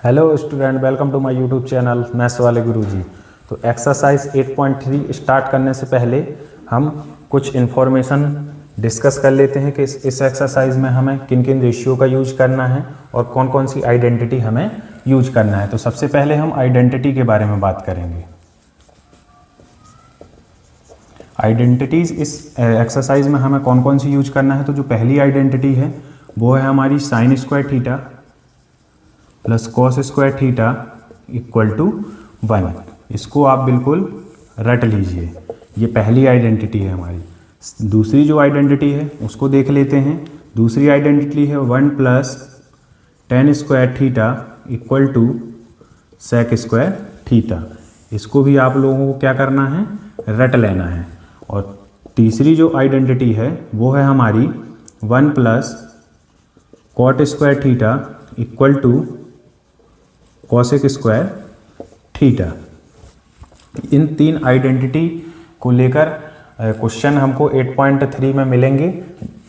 Hello student, welcome to my YouTube channel maths वाले गुरुजी। तो एक्सरसाइज 8.3 स्टार्ट करने से पहले हम कुछ इन्फॉर्मेशन डिस्कस कर लेते हैं कि इस एक्सरसाइज में हमें किन किन रेशियो का यूज करना है और कौन कौन सी आइडेंटिटी हमें यूज करना है। तो सबसे पहले हम आइडेंटिटी के बारे में बात करेंगे। आइडेंटिटीज इस एक्सरसाइज में हमें कौन कौन सी यूज करना है। तो जो पहली आइडेंटिटी है वो है हमारी sine square theta plus cos square theta equal to 1। इसको आप बिल्कुल रट लीजिए, ये पहली आइडेंटिटी है हमारी। दूसरी जो आइडेंटिटी है उसको देख लेते हैं। दूसरी आइडेंटिटी है 1 plus tan square theta equal to sec square theta. इसको भी आप लोगों को क्या करना है, रट लेना है। और तीसरी जो आइडेंटिटी है वो है हमारी 1 plus cot square theta equal to cosec square theta. इन तीन आइडेंटिटी को लेकर क्वेश्चन हमको 8.3 में मिलेंगे।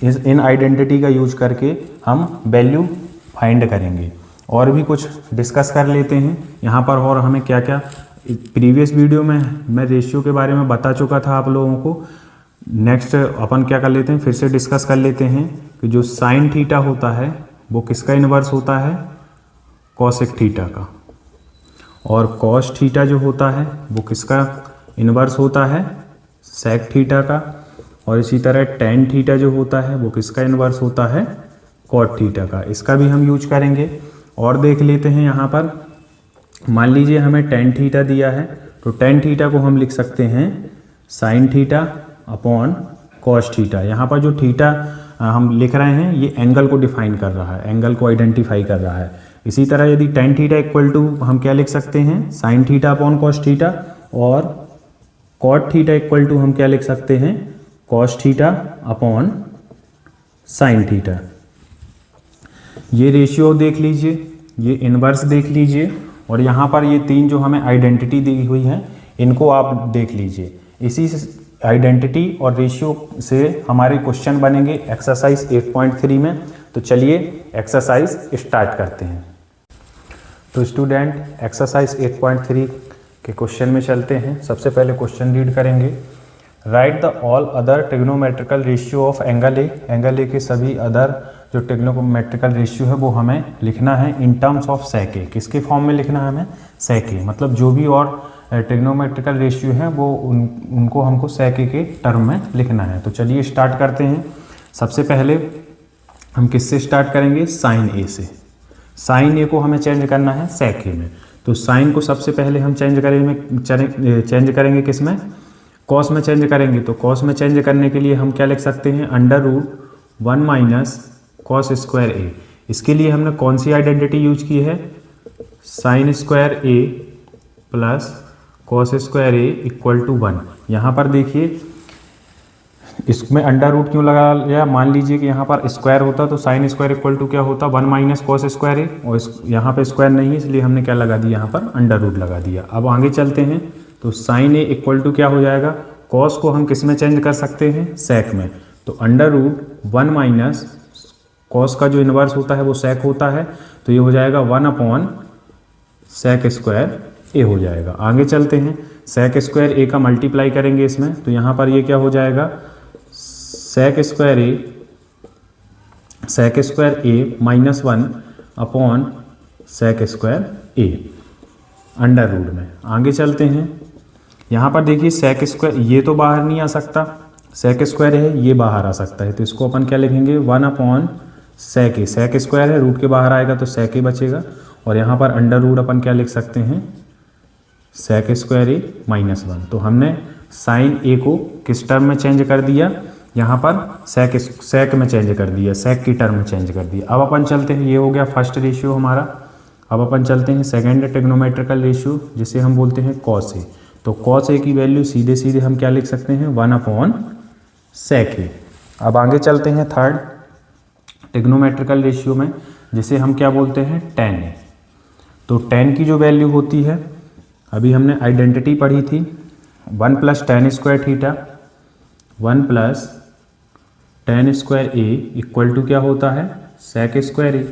इन आइडेंटिटी का यूज करके हम वैल्यू फाइंड करेंगे। और भी कुछ डिस्कस कर लेते हैं यहाँ पर। और हमें क्या क्या प्रीवियस वीडियो में मैं रेशियो के बारे में बता चुका था आप लोगों को। नेक्स्ट अपन क्या कर लेते हैं, फिर से डिस्कस कर लेते हैं कि जो साइन थीटा होता है वो किसका इन्वर्स होता है, कॉसेक थीटा का। और कॉस थीटा जो होता है वो किसका इन्वर्स होता है, सेक थीटा का। और इसी तरह टेन थीटा जो होता है वो किसका इन्वर्स होता है, कॉट थीटा का। इसका भी हम यूज करेंगे। और देख लेते हैं यहाँ पर, मान लीजिए हमें टेन थीटा दिया है तो टेन थीटा को हम लिख सकते हैं sine theta upon cos theta. यहाँ पर जो थीटा हम लिख रहे हैं ये एंगल को डिफाइन कर रहा है, एंगल को आइडेंटिफाई कर रहा है। इसी तरह यदि टेन थीटा इक्वल टू हम क्या लिख सकते हैं, sine theta upon cos theta. और कॉट थीटा इक्वल टू हम क्या लिख सकते हैं, cos theta upon sine theta. ये रेशियो देख लीजिए, ये इनवर्स देख लीजिए। और यहाँ पर ये तीन जो हमें आइडेंटिटी दी हुई है इनको आप देख लीजिए। इसी आइडेंटिटी और रेशियो से हमारे क्वेश्चन बनेंगे एक्सरसाइज 8.3 में। तो चलिए एक्सरसाइज स्टार्ट करते हैं। तो स्टूडेंट एक्सरसाइज 8.3 के क्वेश्चन में चलते हैं। सबसे पहले क्वेश्चन रीड करेंगे। Right the all other trigonometrical ratio of angle A. Angle A के सभी अदर जो ट्रिग्नोमेट्रिकल रेशियो है वो हमें लिखना है इन टर्म्स ऑफ सेक ए। किसके फॉर्म में लिखना है हमें, सेक ए। मतलब जो भी और ट्रिग्नोमेट्रिकल रेशियो है वो उनको हमको सेक ए के टर्म में लिखना है। तो चलिए स्टार्ट करते हैं। सबसे पहले हम किससे स्टार्ट करेंगे, साइन ए से। साइन ए को हमें चेंज करना है सेक ए में। तो साइन को सबसे पहले हम चेंज करेंगे किस में, कॉस में चेंज करेंगे। तो कॉस में चेंज करने के लिए हम क्या लिख सकते हैं, under root 1 minus cos square A. इसके लिए हमने कौन सी आइडेंटिटी यूज की है, sine square A plus cos square A equal to 1। यहाँ पर देखिए इसमें अंडर रूट क्यों लगा लिया, मान लीजिए कि यहाँ पर स्क्वायर होता तो साइन स्क्वायर इक्वल टू क्या होता, 1 माइनस कॉस स्क्वायर ए। और यहाँ पे स्क्वायर नहीं है इसलिए हमने क्या लगा दिया, यहाँ पर अंडर रूट लगा दिया। अब आगे चलते हैं। तो साइन ए इक्वल टू क्या हो जाएगा, कॉस को हम किस में चेंज कर सकते हैं, सेक में। तो अंडर रूट 1 माइनस कॉस का जो इन्वर्स होता है वो सेक होता है। तो ये हो जाएगा 1 अपॉन सेक स्क्वायर ए हो जाएगा। आगे चलते हैं, सेक स्क्वायर ए का मल्टीप्लाई करेंगे इसमें। तो यहाँ पर ये क्या हो जाएगा, sec square A minus 1 upon sec square A under root में। आगे चलते हैं, यहाँ पर देखिए सेक स्क्वायर ये तो बाहर नहीं आ सकता, सेक स्क्वायर है ये बाहर आ सकता है। तो इसको अपन क्या लिखेंगे, 1 अपॉन सेक ए। सेक स्क्वायर है रूट के बाहर आएगा तो सेक ए बचेगा। और यहाँ पर अंडर रूट अपन क्या लिख सकते हैं, सेक स्क्वायर ए माइनस 1। तो हमने साइन ए को किस टर्म में चेंज कर दिया, यहाँ पर सेक में चेंज कर दिया, सेक की टर्म में चेंज कर दिया। अब अपन चलते हैं, ये हो गया फर्स्ट रेशियो हमारा। अब अपन चलते हैं सेकेंड ट्रिग्नोमेट्रिकल रेशियो जिसे हम बोलते हैं कॉस ए। तो कॉस ए की वैल्यू सीधे सीधे हम क्या लिख सकते हैं, 1 अपॉन सेक ए। अब आगे चलते हैं थर्ड ट्रिग्नोमेट्रिकल रेशियो में जिसे हम क्या बोलते हैं, टेन ए। तो टेन की जो वैल्यू होती है, अभी हमने आइडेंटिटी पढ़ी थी, 1 plus tan square theta 1 plus tan square A equal to क्या होता है, सेक स्क्वायर ए।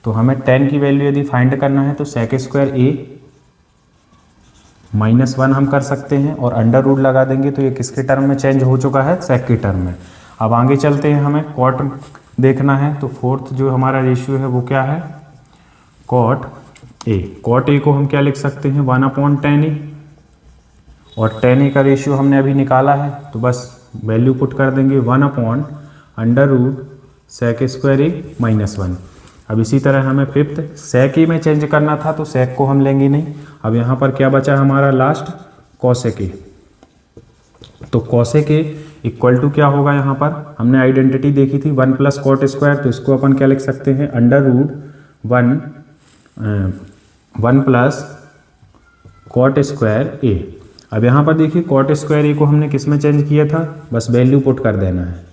तो हमें tan की वैल्यू यदि फाइंड करना है तो sec स्क्वायर a -1 हम कर सकते हैं और अंडर रूट लगा देंगे तो ये किसके टर्म में चेंज हो चुका है, sec के टर्म में। अब आगे चलते हैं, हमें cot देखना है तो फोर्थ जो हमारा रेशियो है वो क्या है, cot a। cot a को हम क्या लिख सकते हैं, 1/tan a, और tan a का रेशियो हमने अभी निकाला है तो बस वैल्यू पुट कर देंगे 1/√sec स्क्वायर a -1। अब इसी तरह हमें फिफ्थ sec a में चेंज करना था तो sec को हम लेंगे नहीं। अब यहाँ पर क्या बचा हमारा लास्ट, cosec a। तो cosec a इक्वल टू क्या होगा, यहाँ पर हमने आइडेंटिटी देखी थी 1 + cot स्क्वायर, तो इसको अपन क्या लिख सकते हैं, √1 + cot स्क्वायर a। अब यहाँ पर देखिए cot स्क्वायर a को हमने किस में चेंज किया था, बस वैल्यू पुट कर देना है,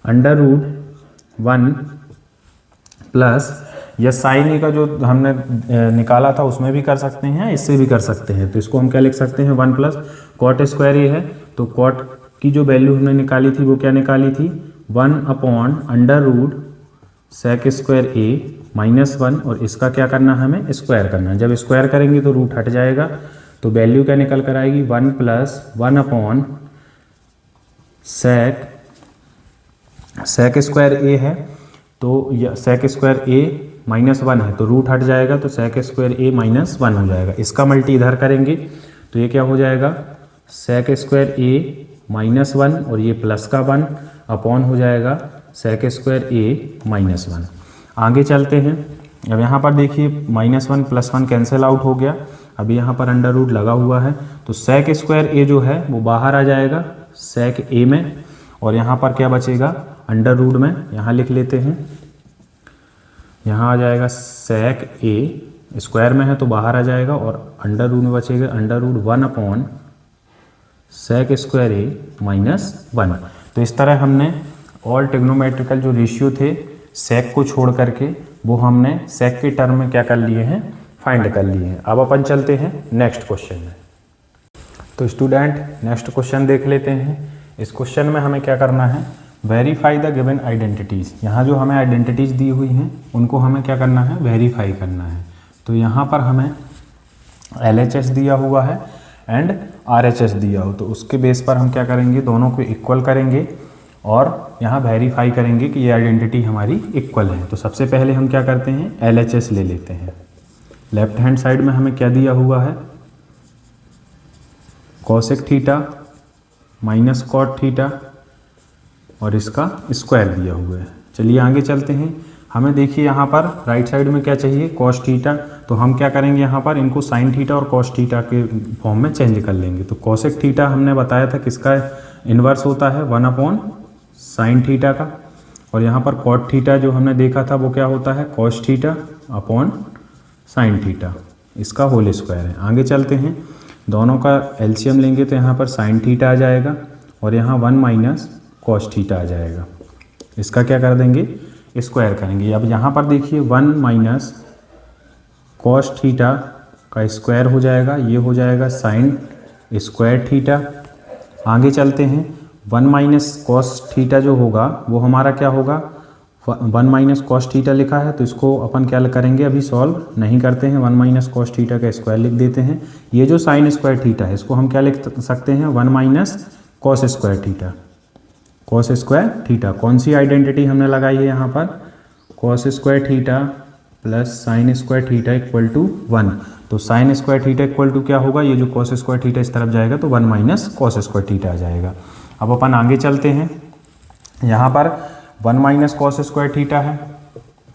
√1 प्लस या साइन ए का जो हमने निकाला था उसमें भी कर सकते हैं, इससे भी कर सकते हैं। तो इसको हम क्या लिख सकते हैं, 1 + cot स्क्वायर ए है तो cot की जो वैल्यू हमने निकाली थी वो क्या निकाली थी, 1/√sec स्क्वायर a -1, और इसका क्या करना है, हमें स्क्वायर करना है। जब स्क्वायर करेंगे तो रूट हट जाएगा तो वैल्यू क्या निकल कर आएगी, 1 + 1/sec स्क्वायर a है तो sec स्क्वायर a -1 है तो रूट हट जाएगा तो sec स्क्वायर a -1 हो जाएगा। इसका मल्टी इधर करेंगे तो ये क्या हो जाएगा, sec स्क्वायर a -1 और ये प्लस का 1 अपॉन हो जाएगा sec स्क्वायर a -1। आगे चलते हैं, अब यहाँ पर देखिए -1 + 1 कैंसिल आउट हो गया। अभी यहाँ पर अंडर रूट लगा हुआ है तो sec स्क्वायर a जो है वो बाहर आ जाएगा sec a में, और यहाँ पर क्या बचेगा, अंडर रूट में यहाँ लिख लेते हैं, यहाँ आ जाएगा sec a, स्क्वायर में है तो बाहर आ जाएगा, और अंडर रूट में बचेगा √1/sec स्क्वायर a -1। तो इस तरह हमने ऑल ट्रिग्नोमेट्रिकल जो रेशियो थे sec को छोड़ करके वो हमने sec के टर्म में क्या कर लिए हैं, फाइंड कर लिए हैं। अब अपन चलते हैं नेक्स्ट क्वेश्चन में। तो स्टूडेंट नेक्स्ट क्वेश्चन देख लेते हैं। इस क्वेश्चन में हमें क्या करना है, वेरीफाई द गिवन आइडेंटिटीज़। यहाँ जो हमें आइडेंटिटीज़ दी हुई हैं उनको हमें क्या करना है, वेरीफाई करना है। तो यहाँ पर हमें LHS दिया हुआ है एंड RHS दिया हो, तो उसके बेस पर हम क्या करेंगे, दोनों को इक्वल करेंगे और यहाँ वेरीफाई करेंगे कि ये आइडेंटिटी हमारी इक्वल है। तो सबसे पहले हम क्या करते हैं, LHS ले लेते हैं। लेफ्ट हैंड साइड में हमें क्या दिया हुआ है, cosec theta minus cot theta और इसका स्क्वायर दिया हुआ है। चलिए आगे चलते हैं। हमें देखिए यहाँ पर राइट साइड में क्या चाहिए, cos थीटा, तो हम क्या करेंगे, यहाँ पर इनको sin थीटा और cos थीटा के फॉर्म में चेंज कर लेंगे। तो cosec थीटा हमने बताया था किसका इन्वर्स होता है, 1/sin थीटा का, और यहाँ पर cot थीटा जो हमने देखा था वो क्या होता है, cos theta upon sin theta, इसका होल स्क्वायर है। आगे चलते हैं, दोनों का एलसीएम लेंगे तो यहाँ पर sin थीटा आ जाएगा और यहाँ 1 - cos थीटा आ जाएगा। इसका क्या कर देंगे, स्क्वायर करेंगे। अब यहाँ पर देखिए 1 - cos थीटा का स्क्वायर हो जाएगा, ये हो जाएगा sin स्क्वायर थीटा। आगे चलते हैं, 1 - cos थीटा जो होगा वो हमारा क्या होगा, 1 - cos थीटा लिखा है तो इसको अपन क्या करेंगे, अभी सॉल्व नहीं करते हैं। 1 - cos थीटा का स्क्वायर लिख देते हैं। ये जो sin स्क्वायर थीटा है इसको हम क्या लिख सकते हैं, 1 - cos square theta. cos square theta कौन सी आइडेंटिटी हमने लगाई है यहाँ पर, cos square theta plus sin square theta equal to 1। तो sin square theta equal to क्या होगा, ये जो cos स्क्वायर थीटा इस तरफ जाएगा तो 1 - cos स्क्वायर थीटा आ जाएगा। अब अपन आगे चलते हैं, यहाँ पर 1 - cos स्क्वायर थीटा है,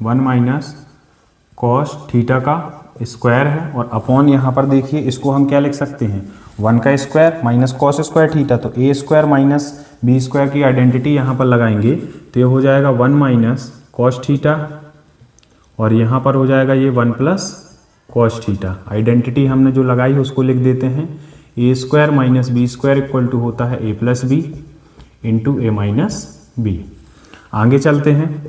1 - cos थीटा का स्क्वायर है, और अपॉन यहाँ पर देखिए इसको हम क्या लिख सकते हैं, 1 का square minus cos square theta, तो a square minus b square की आइडेंटिटी यहाँ पर लगाएंगे तो ये हो जाएगा 1 - cos थीटा, और यहाँ पर हो जाएगा ये 1 + cos थीटा। आइडेंटिटी हमने जो लगाई है उसको लिख देते हैं, a square minus b square equal to होता है a + b into a - b। आगे चलते हैं,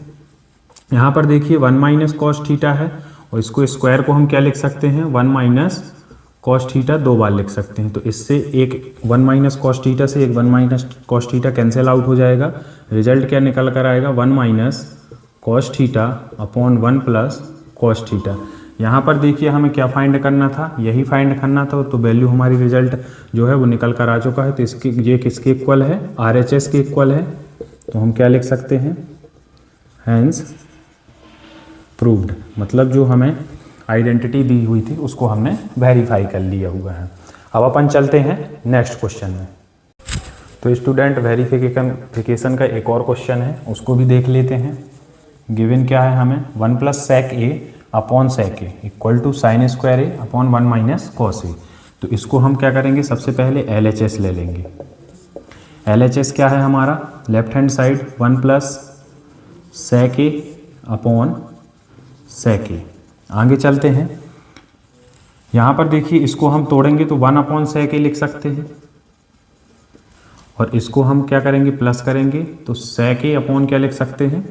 यहाँ पर देखिए 1 - cos थीटा है और इसको स्क्वायर को हम क्या लिख सकते हैं, 1 - cos थीटा 2 बार लिख सकते हैं। तो इससे एक 1 - cos थीटा से एक 1 - cos थीटा कैंसिल आउट हो जाएगा। रिजल्ट क्या निकल कर आएगा, 1 - cos theta upon 1 + cos theta. यहाँ पर देखिए हमें क्या फाइंड करना था, यही फाइंड करना था, तो वैल्यू हमारी रिजल्ट जो है वो निकल कर आ चुका है। तो इसकी ये किसके इक्वल है, RHS के इक्वल है। तो हम क्या लिख सकते हैं, हैंस प्रूव्ड, मतलब जो हमें आइडेंटिटी दी हुई थी उसको हमने वेरीफाई कर लिया हुआ है। अब अपन चलते हैं नेक्स्ट क्वेश्चन में। तो स्टूडेंट वेरिफिकेशन का एक और क्वेश्चन है, उसको भी देख लेते हैं। गिवन क्या है हमें, 1 + sec a upon sec a equal to sine square a upon 1 - cos a। तो इसको हम क्या करेंगे, सबसे पहले LHS ले लेंगे। LHS क्या है हमारा, left hand side 1 + sec a upon sec a। आगे चलते हैं, यहाँ पर देखिए इसको हम तोड़ेंगे तो 1 अपॉन sec a लिख सकते हैं, और इसको हम क्या करेंगे, प्लस करेंगे तो sec a अपॉन क्या लिख सकते हैं,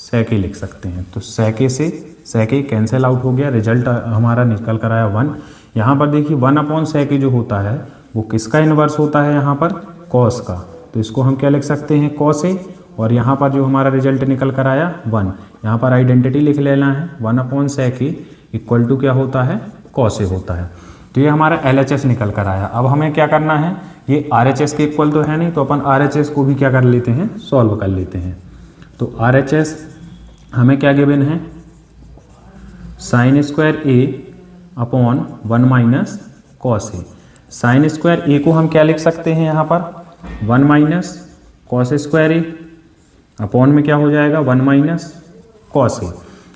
sec a लिख सकते हैं। तो sec a से sec a कैंसिल आउट हो गया, रिजल्ट हमारा निकल कर आया 1। यहाँ पर देखिए 1 अपॉन sec a जो होता है वो किसका इन्वर्स होता है, यहाँ पर cos का। तो इसको हम क्या लिख सकते हैं, cos a, और यहाँ पर जो हमारा रिजल्ट निकल कर आया 1। यहाँ पर आइडेंटिटी लिख लेना है, 1 upon sec a equal to क्या होता है, cos a होता है। तो ये हमारा LHS निकल कर आया। अब हमें क्या करना है, ये RHS के इक्वल तो है नहीं, तो अपन RHS को भी क्या कर लेते हैं, सॉल्व कर लेते हैं। तो RHS हमें क्या गिवन है, sine square a upon 1 - cos a। Sign square a को हम क्या लिख सकते हैं, यहाँ पर 1 - cos स्क्वायर a अपॉन में क्या हो जाएगा, 1 - cos a।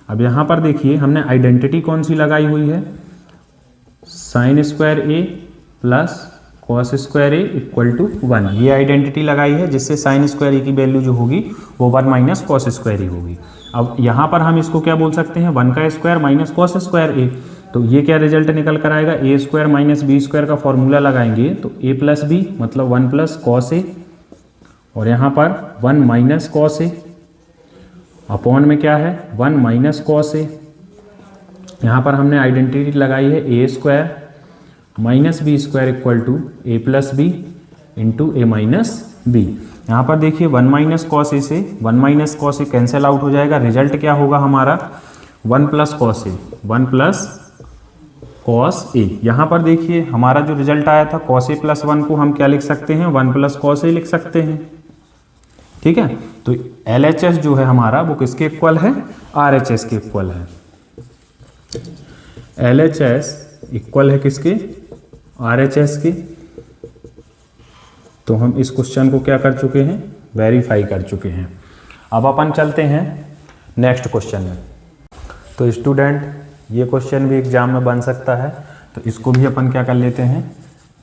अब यहाँ पर देखिए हमने आइडेंटिटी कौन सी लगाई हुई है, sine square a plus cos square a equal to 1। ये आइडेंटिटी लगाई है जिससे साइन स्क्वायर a की वैल्यू जो होगी वो 1 - cos स्क्वायर a होगी। अब यहाँ पर हम इसको क्या बोल सकते हैं, 1 का square minus cos square a। तो ये क्या रिजल्ट निकल कर आएगा, a square minus b square का फॉर्मूला लगाएंगे तो a + b मतलब 1 + cos a, और यहाँ पर 1 - cos a अपॉन में क्या है, 1 - cos a। यहाँ पर हमने आइडेंटिटी लगाई है a square minus b square equal to a + b into a - b। यहाँ पर देखिए 1 - cos a से 1 - cos a कैंसिल आउट हो जाएगा, रिजल्ट क्या होगा हमारा, 1 + cos a, 1 + cos a। यहाँ पर देखिए हमारा जो रिजल्ट आया था cos a + 1 को हम क्या लिख सकते हैं, 1 + cos a लिख सकते हैं। ठीक है, तो LHS जो है हमारा वो किसके इक्वल है, RHS के इक्वल है। LHS इक्वल है किसके, RHS के। तो हम इस क्वेश्चन को क्या कर चुके हैं, वेरीफाई कर चुके हैं। अब अपन चलते हैं नेक्स्ट क्वेश्चन में। तो स्टूडेंट ये क्वेश्चन भी एग्जाम में बन सकता है, तो इसको भी अपन क्या कर लेते हैं,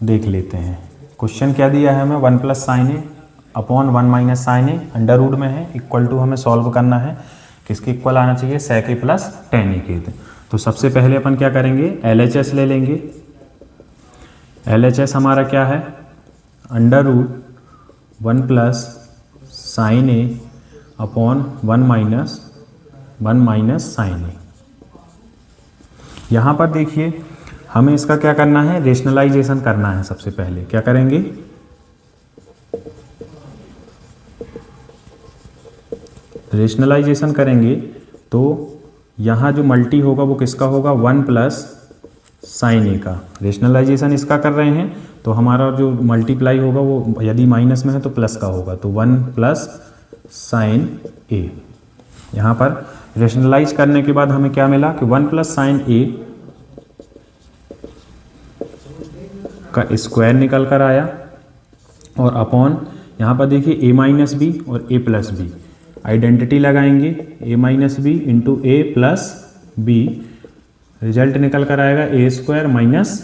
देख लेते हैं। क्वेश्चन क्या दिया है हमें, 1 + sin a upon 1 - sin a under root में है, इक्वल टू हमें सॉल्व करना है। किसके इक्वल आना चाहिए, sec a + tan a के। तो सबसे पहले अपन क्या करेंगे, LHS ले लेंगे। LHS हमारा क्या है, under root 1 + sin a upon 1 - sin a। यहाँ पर देखिए हमें इसका क्या करना है, रेशनलाइजेशन करना है। सबसे पहले क्या करेंगे, रेशनलाइजेशन करेंगे तो यहाँ जो मल्टी होगा वो किसका होगा, 1 + sin a का। रेशनलाइजेशन इसका कर रहे हैं तो हमारा जो मल्टीप्लाई होगा वो यदि माइनस में है तो प्लस का होगा, तो 1 + sin a। यहाँ पर रेशनलाइज करने के बाद हमें क्या मिला कि 1 + sin a का स्क्वायर निकल कर आया, और अपॉन यहाँ पर देखिए a - b और a + b। आइडेंटिटी लगाएंगे a - b into a + b, result निकल कर आएगा a square minus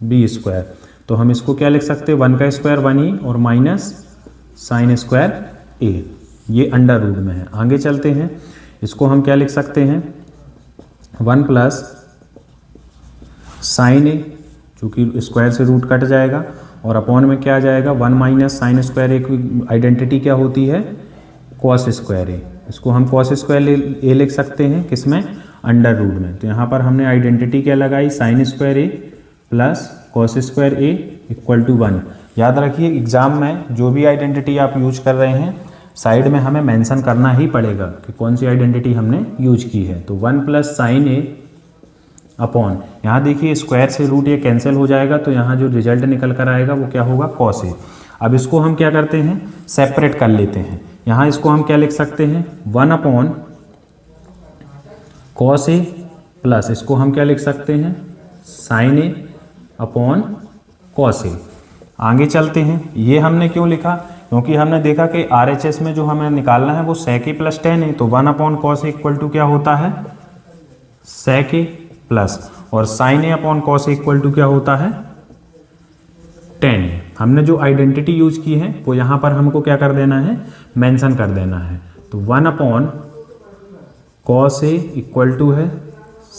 b square. तो हम इसको क्या लिख सकते हैं, 1 का स्क्वायर 1 ही, और माइनस साइन स्क्वायर a। ये अंडर रूट में है। आगे चलते हैं, इसको हम क्या लिख सकते हैं, 1 + sin a, चूँकि स्क्वायर से रूट कट जाएगा, और अपॉन में क्या आ जाएगा, 1 - sin स्क्वायर a की आइडेंटिटी क्या होती है, cos स्क्वायर a। इसको हम cos स्क्वायर a लिख सकते हैं किसमें, अंडर रूट में। तो यहाँ पर हमने आइडेंटिटी क्या लगाई, sine square a plus cos square a equal to 1। याद रखिए एग्जाम में जो भी आइडेंटिटी आप यूज कर रहे हैं साइड में हमें मेंशन करना ही पड़ेगा कि कौन सी आइडेंटिटी हमने यूज की है। तो 1 प्लस साइन ए अपॉन, यहाँ देखिए स्क्वायर से रूट ये कैंसिल हो जाएगा, तो यहाँ जो रिजल्ट निकल कर आएगा वो क्या होगा, कॉस ए। अब इसको हम क्या करते हैं, सेपरेट कर लेते हैं। यहाँ इसको हम क्या लिख सकते हैं, 1 अपॉन कॉस ए प्लस इसको हम क्या लिख सकते हैं, साइन ए अपॉन कॉस ए। आगे चलते हैं, ये हमने क्यों लिखा, क्योंकि हमने देखा कि RHS में जो हमें निकालना है वो sec a प्लस टेन है, तो 1 upon cos A equal to क्या होता है, sec a प्लस, और sine A upon cos A equal to क्या होता है, टेन ए। हमने जो आइडेंटिटी यूज की है वो यहाँ पर हमको क्या कर देना है, मेंशन कर देना है। तो 1 upon cos A equal to है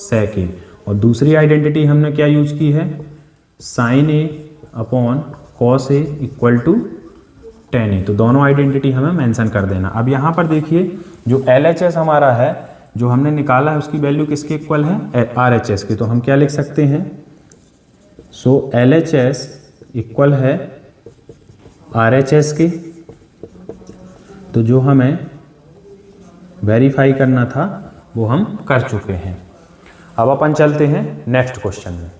sec a, और दूसरी आइडेंटिटी हमने क्या यूज की है, sine A upon cos A equal to tan A. तो दोनों आइडेंटिटी हमें मेंशन कर देना। अब यहाँ पर देखिए जो LHS हमारा है जो हमने निकाला है उसकी वैल्यू किसके इक्वल है, RHS की, तो हम क्या लिख सकते हैं, सो LHS इक्वल है RHS के। तो जो हमें वेरीफाई करना था वो हम कर चुके हैं। अब अपन चलते हैं नेक्स्ट क्वेश्चन में।